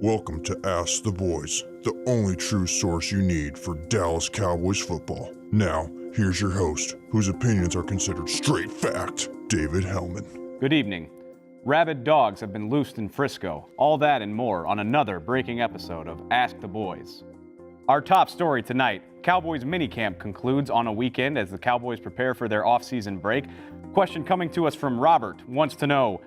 Welcome to Ask the Boys, the only true source you need for Dallas Cowboys football. Now, here's your host, whose opinions are considered straight fact, David Helman. Good evening. Rabid dogs have been loosed in Frisco. All that and more on another breaking episode of Ask the Boys. Our top story tonight, Cowboys minicamp concludes on a weekend as the Cowboys prepare for their offseason break. Question coming to us from Robert wants to know,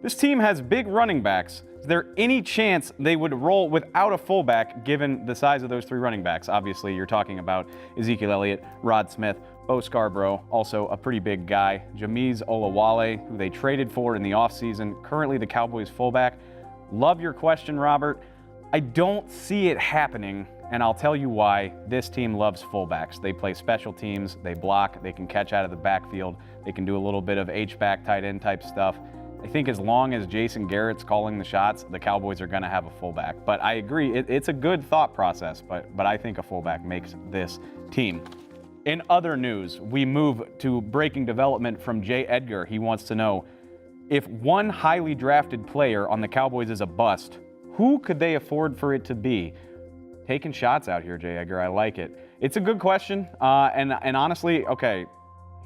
this team has big running backs. Is there any chance they would roll without a fullback given the size of those three running backs? Obviously, you're talking about Ezekiel Elliott, Rod Smith, Bo Scarborough, also a pretty big guy, Jameez Olawale, who they traded for in the offseason, currently the Cowboys fullback. Love your question, Robert. I don't see it happening, and I'll tell you why. This team loves fullbacks. They play special teams, they block, they can catch out of the backfield, they can do a little bit of H-back, tight end type stuff. I think as long as Jason Garrett's calling the shots, the Cowboys are going to have a fullback. But I agree, it's a good thought process, but I think a fullback makes this team. In other news, we move to breaking development from Jay Edgar. He wants to know, if one highly drafted player on the Cowboys is a bust, who could they afford for it to be? Taking shots out here, Jay Edgar. I like it. It's a good question. And honestly, okay,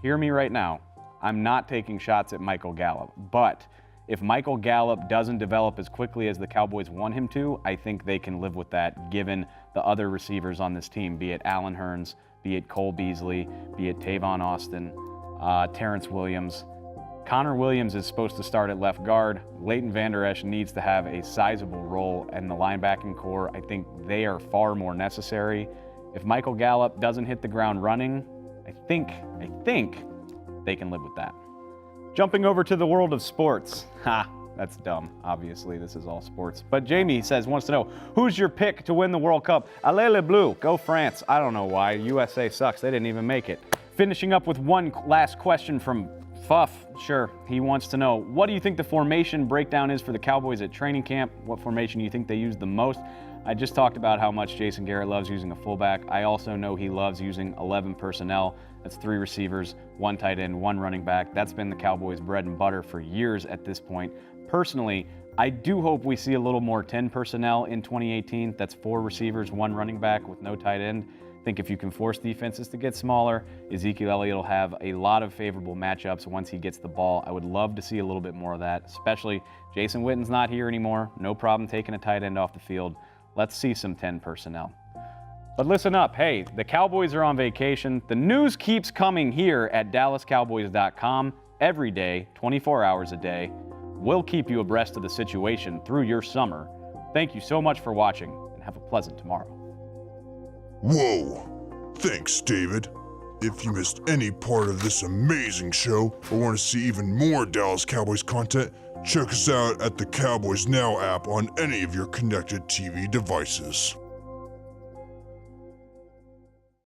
hear me right now. I'm not taking shots at Michael Gallup, but if Michael Gallup doesn't develop as quickly as the Cowboys want him to, I think they can live with that given the other receivers on this team, be it Allen Hurns, be it Cole Beasley, be it Tavon Austin, Terrence Williams. Connor Williams is supposed to start at left guard. Leighton Vander Esch needs to have a sizable role in the linebacking core. I think they are far more necessary. If Michael Gallup doesn't hit the ground running, I think they can live with that. Jumping over to the world of sports. That's dumb. Obviously, this is all sports. But Jamie wants to know, who's your pick to win the World Cup? Allez les Bleus, go France. I don't know why. USA sucks. They didn't even make it. Finishing up with one last question from Fuff. Sure, he wants to know, what do you think the formation breakdown is for the Cowboys at training camp? What formation do you think they use the most? I just talked about how much Jason Garrett loves using a fullback. I also know he loves using 11 personnel. That's 3 receivers, 1 tight end, 1 running back. That's been the Cowboys' bread and butter for years at this point. Personally, I do hope we see a little more 10 personnel in 2018. That's 4 receivers, 1 running back with no tight end. I think if you can force defenses to get smaller, Ezekiel Elliott will have a lot of favorable matchups once he gets the ball. I would love to see a little bit more of that, especially Jason Witten's not here anymore. No problem taking a tight end off the field. Let's see some 10 personnel. But listen up, hey, the Cowboys are on vacation. The news keeps coming here at DallasCowboys.com every day, 24 hours a day. We'll keep you abreast of the situation through your summer. Thank you so much for watching, and have a pleasant tomorrow. Whoa! Thanks, David. If you missed any part of this amazing show or want to see even more Dallas Cowboys content, check us out at the Cowboys Now app on any of your connected TV devices.